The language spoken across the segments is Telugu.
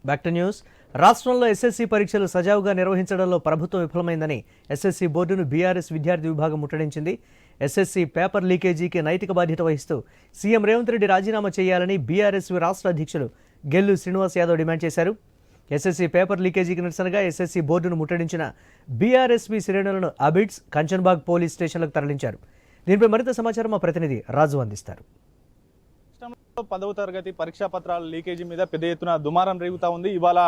Back to news. రాష్ట్రంలో ఎస్ఎస్సీ పరీక్షలు సజావుగా నిర్వహించడంలో ప్రభుత్వం విఫలమైందని ఎస్ఎస్సీ బోర్డును బీఆర్ఎస్ విద్యార్థి విభాగం ముట్టడించింది. ఎస్ఎస్సీ పేపర్ లీకేజీకి నైతిక బాధ్యత వహిస్తూ సీఎం రేవంత్ రెడ్డి రాజీనామా చేయాలని బీఆర్ఎస్ రాష్ట్ర అధ్యక్షులు గెల్లు శ్రీనివాస్ యాదవ్ డిమాండ్ చేశారు. ఎస్ఎస్సీ పేపర్ లీకేజీకి నిరసనగా ఎస్ఎస్సీ బోర్డును ముట్టడించిన బీఆర్ఎస్పీ శ్రేణులను అబిడ్స్, కంచన్బాగ్ పోలీస్ స్టేషన్లకు తరలించారు. దీనిపై మరింత సమాచారం మా ప్రతినిధి రాజు అందిస్తారు. 10వ తరగతి పరీక్షా పత్రాల లీకేజీ మీద పెద్ద ఎత్తున దుమారం రేగుతా ఉంది. ఇవాళ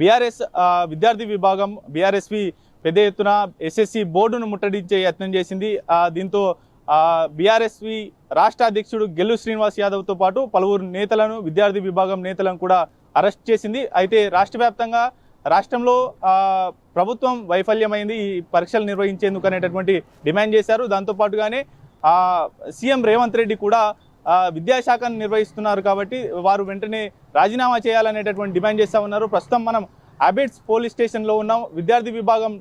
బీఆర్ఎస్ విద్యార్థి విభాగం బీఆర్ఎస్వి పెద్ద ఎత్తున ఎస్ఎస్సి బోర్డును ముట్టడించే యత్నం చేసింది. దీంతో బీఆర్ఎస్వి రాష్ట్ర అధ్యక్షుడు గెల్లు శ్రీనివాస్ యాదవ్తో పాటు పలువురు నేతలను, విద్యార్థి విభాగం నేతలను కూడా అరెస్ట్ చేసింది. అయితే రాష్ట్రంలో ప్రభుత్వం వైఫల్యమైంది ఈ పరీక్షలు నిర్వహించేందుకు అనేటటువంటి డిమాండ్ చేశారు. దాంతోపాటుగానే సీఎం రేవంత్ రెడ్డి కూడా విద్యాశాఖను నిర్వహిస్తున్నారు కాబట్టి వారు వెంటనే రాజీనామా చేయాలనేటటువంటి డిమాండ్ చేస్తూ ఉన్నారు. ప్రస్తుతం మనం అబిడ్స్ పోలీస్ స్టేషన్లో ఉన్నాం. విద్యార్థి విభాగం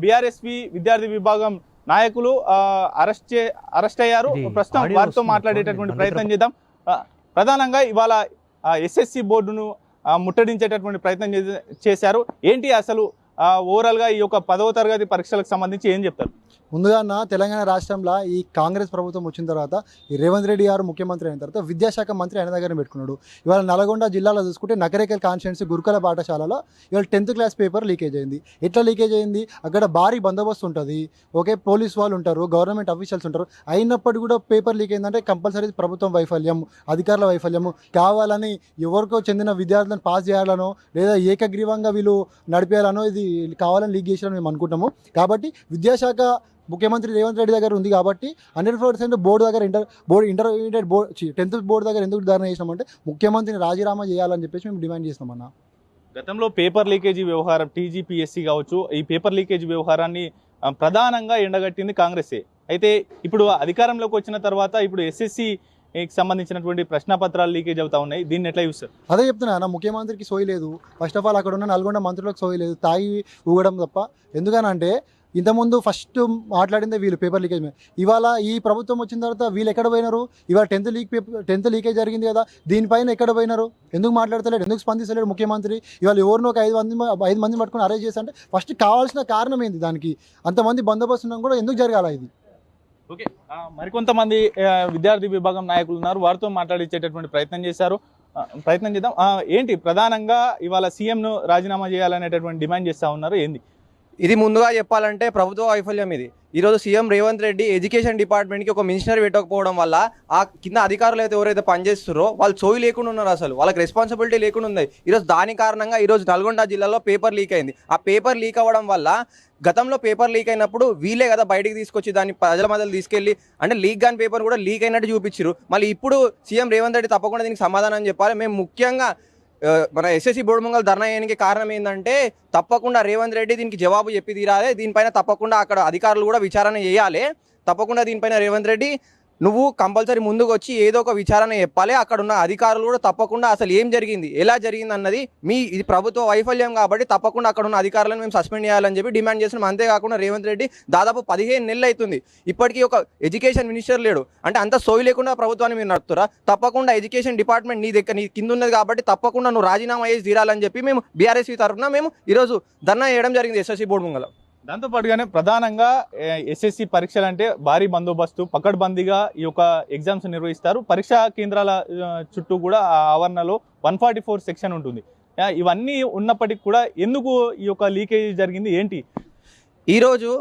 బీఆర్ఎస్వి విద్యార్థి విభాగం నాయకులు అరెస్ట్ అయ్యారు. ప్రస్తుతం వారితో మాట్లాడేటటువంటి ప్రయత్నం చేద్దాం. ప్రధానంగా ఇవాళ ఎస్ఎస్సి బోర్డును ముట్టడించేటటువంటి ప్రయత్నం చేశారు. ఏంటి అసలు ఓవరాల్గా ఈ యొక్క 10వ తరగతి పరీక్షలకు సంబంధించి ఏం చెప్తారు? ముందుగా తెలంగాణ రాష్ట్రంలో ఈ కాంగ్రెస్ ప్రభుత్వం వచ్చిన తర్వాత ఈ రేవంత్ రెడ్డి గారు ముఖ్యమంత్రి అయిన తర్వాత విద్యాశాఖ మంత్రి ఆయన దగ్గర పెట్టుకున్నాడు. ఇవాళ నల్గొండ జిల్లాలో చూసుకుంటే నకరేకల్ కాన్స్టిట్యున్సీ గురుకుల పాఠశాలలో ఇవాళ 10th క్లాస్ పేపర్ లీకేజ్ అయింది. ఎట్లా లీకేజ్ అయింది? అక్కడ భారీ బందోబస్తు ఉంటుంది, ఓకే, పోలీస్ వాళ్ళు ఉంటారు, గవర్నమెంట్ అఫీషియల్స్ ఉంటారు. అయినప్పటికీ కూడా పేపర్ లీక్ అయిందంటే కంపల్సరీ ప్రభుత్వం వైఫల్యం, అధికారుల వైఫల్యము. కావాలని ఎవరికో చెందిన విద్యార్థులను పాస్ చేయాలనో లేదా ఏకగ్రీవంగా వీళ్ళు నడిపేయాలనో ఇది కావాలని లీక్ చేయాలని మేము అనుకుంటాము. కాబట్టి విద్యాశాఖ ముఖ్యమంత్రి రేవంత్ రెడ్డి దగ్గర ఉంది కాబట్టి 100% బోర్డు దగ్గర ఇంటర్మీడియట్ బోర్డు 10th బోర్డు దగ్గర ఎందుకు ధర్నా చేసినామంటే ముఖ్యమంత్రిని రాజీనామా చేయాలని చెప్పేసి మేము డిమాండ్ చేస్తున్నామన్నా. గతంలో పేపర్ లీకేజీ వ్యవహారం టీజీపీఎస్సీ కావచ్చు, ఈ పేపర్ లీకేజీ వ్యవహారాన్ని ప్రధానంగా ఎండగట్టింది కాంగ్రెసే. అయితే ఇప్పుడు అధికారంలోకి వచ్చిన తర్వాత ఇప్పుడు ఎస్ఎస్సికి సంబంధించినటువంటి ప్రశ్నపత్రాలు లీకేజ్ అవుతా ఉన్నాయి. దీన్ని ఎట్లా చూస్తారు? అదే చెప్తున్నా, ముఖ్యమంత్రికి సోయి లేదు. ఫస్ట్ ఆఫ్ ఆల్ అక్కడ ఉన్న నల్గొండ మంత్రులకు సోయి లేదు, తాగి ఊగడం తప్ప. ఎందుకనంటే ఇంతకుముందు ఫస్ట్ మాట్లాడిందే వీళ్ళు పేపర్ లీకేజ్ మీద. ఇవాళ ఈ ప్రభుత్వం వచ్చిన తర్వాత వీళ్ళు ఎక్కడ పోయినారు? ఇవాళ 10th లీకేజ్ జరిగింది కదా, దీనిపైన ఎక్కడ పోయినారు? ఎందుకు మాట్లాడతలేడు? ఎందుకు స్పందిస్తలేడు ముఖ్యమంత్రి? ఇవాళ ఎవరినో ఒక 5 మందిని పట్టుకుని అరెస్ట్ చేసి అంటే ఫస్ట్ కావాల్సిన కారణం ఏంది? దానికి అంతమంది బందోబస్తు ఉన్నా కూడా ఎందుకు జరగాల ఇది? ఓకే, మరికొంతమంది విద్యార్థి విభాగం నాయకులు ఉన్నారు, వారితో మాట్లాడించేటటువంటి ప్రయత్నం చేద్దాం. ఏంటి ప్రధానంగా ఇవాళ సీఎంను రాజీనామా చేయాలనేటటువంటి డిమాండ్ చేస్తూ ఉన్నారు, ఏంది ఇది? ముందుగా చెప్పాలంటే ప్రభుత్వ వైఫల్యం ఇది. ఈరోజు సీఎం రేవంత్ రెడ్డి ఎడ్యుకేషన్ డిపార్ట్మెంట్కి ఒక మినిస్టర్ పెట్టకపోవడం వల్ల ఆ కింద అధికారులు అయితే ఎవరైతే పనిచేస్తారో వాళ్ళు సోయి లేకుండా ఉన్నారు, అసలు వాళ్ళకి రెస్పాన్సిబిలిటీ లేకుండా ఉంది. ఈరోజు దాని కారణంగా ఈరోజు నల్గొండ జిల్లాలో పేపర్ లీక్ అయింది. ఆ పేపర్ లీక్ అవ్వడం వల్ల గతంలో పేపర్ లీక్ అయినప్పుడు వీళ్ళే కదా బయటికి తీసుకొచ్చి దాన్ని ప్రజల మధ్యలో తీసుకెళ్ళి అంటే లీక్ కాని పేపర్ కూడా లీక్ అయినట్టు చూపించారు. మళ్ళీ ఇప్పుడు సీఎం రేవంత్ రెడ్డి తప్పకుండా దీనికి సమాధానం చెప్పాలి. మేము ముఖ్యంగా మన ఎస్ఎస్సి బోర్డు ముంగల్ ధర్నా చేయడానికి కారణం ఏంటంటే తప్పకుండా రేవంత్ రెడ్డి దీనికి జవాబు చెప్పి తీరాలి. దీనిపైన తప్పకుండా అక్కడ అధికారులు కూడా విచారణ చేయాలి. తప్పకుండా దీనిపైన రేవంత్ రెడ్డి నువ్వు కంపల్సరీ ముందుకు వచ్చి ఏదో ఒక విచారణ చెప్పాలి. అక్కడ ఉన్న అధికారులు కూడా తప్పకుండా అసలు ఏం జరిగింది, ఎలా జరిగింది అన్నది ఇది ప్రభుత్వ వైఫల్యం కాబట్టి తప్పకుండా అక్కడ ఉన్న అధికారులను మేము సస్పెండ్ చేయాలని చెప్పి డిమాండ్ చేస్తున్నాం. అంతేకాకుండా రేవంత్ రెడ్డి దాదాపు 15 నెలలు అవుతుంది, ఇప్పటికీ ఒక ఎడ్యుకేషన్ మినిస్టర్ లేడు. అంటే అంత సోయి లేకుండా ప్రభుత్వాన్ని మీరు నడుపుతారా? తప్పకుండా ఎడ్యుకేషన్ డిపార్ట్మెంట్ నీ కింద ఉన్నది కాబట్టి తప్పకుండా నువ్వు రాజీనామా చేసి తీరాలని చెప్పి మేము బీఆర్ఎస్వి తరఫున మేము ఈరోజు ధర్నా చేయడం జరిగింది ఎస్ఎస్సి బోర్డు ముంగల. దాంతోపాటుగానే ప్రధానంగా ఎస్ఎస్సి పరీక్షలు అంటే భారీ బందోబస్తు, పకడ్బందీగా ఈ యొక్క ఎగ్జామ్స్ నిర్వహిస్తారు. పరీక్షా కేంద్రాల చుట్టూ కూడా ఆవరణలో 144 సెక్షన్ ఉంటుంది. ఇవన్నీ ఉన్నప్పటికీ కూడా ఎందుకు ఈ యొక్క లీకేజ్ జరిగింది, ఏంటి? ఈరోజు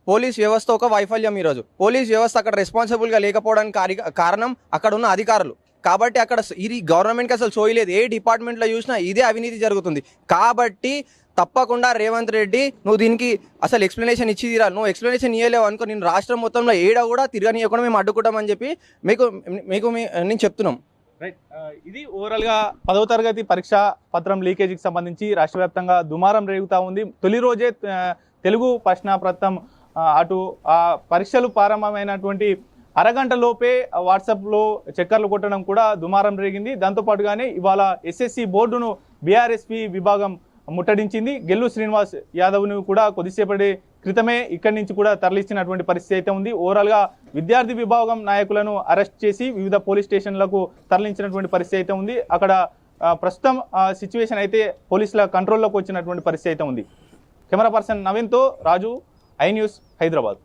పోలీస్ వ్యవస్థ ఒక వైఫల్యం. ఈరోజు పోలీస్ వ్యవస్థ అక్కడ రెస్పాన్సిబుల్గా లేకపోవడానికి కారణం అక్కడ ఉన్న అధికారులు. కాబట్టి అక్కడ ఇది గవర్నమెంట్కి అసలు సోయలేదు. ఏ డిపార్ట్మెంట్లో చూసినా ఇదే అవినీతి జరుగుతుంది. కాబట్టి తప్పకుండా రేవంత్ రెడ్డి నువ్వు దీనికి అసలు ఎక్స్ప్లెనేషన్ ఇచ్చి తీరాలి. నువ్వు ఎక్స్ప్లెనేషన్ ఇవ్వలేవు అనుకో నేను రాష్ట్రం మొత్తంలో ఏడా కూడా తిరగనీయకుండా మేము అడ్డుకుంటామని చెప్పి నేను చెప్తున్నాం. రైట్, ఇది ఓవరాల్గా 10వ తరగతి పరీక్షా పత్రం లీకేజీకి సంబంధించి రాష్ట్ర వ్యాప్తంగా దుమారం రేగుతూ ఉంది. తొలి రోజే తెలుగు ప్రశ్నాపత్రం అటు పరీక్షలు ప్రారంభమైనటువంటి అరగంట లోపే వాట్సాప్లో చక్కర్లు కొట్టడం కూడా దుమారం రేగింది. దాంతోపాటుగానే ఇవాళ ఎస్ఎస్సి బోర్డును బీఆర్ఎస్పీ విభాగం ముట్టడించింది. గెల్లు శ్రీనివాస్ యాదవ్ను కూడా కొద్దిసేపటి క్రితమే ఇక్కడి నుంచి కూడా తరలించినటువంటి పరిస్థితి అయితే ఉంది. ఓవరాల్గా విద్యార్థి విభాగం నాయకులను అరెస్ట్ చేసి వివిధ పోలీస్ స్టేషన్లకు తరలించినటువంటి పరిస్థితి అయితే ఉంది. అక్కడ ప్రస్తుతం సిచ్యువేషన్ అయితే పోలీసుల కంట్రోల్లోకి వచ్చినటువంటి పరిస్థితి అయితే ఉంది. కెమెరా పర్సన్ నవీన్తో రాజు, ఐ న్యూస్, హైదరాబాద్.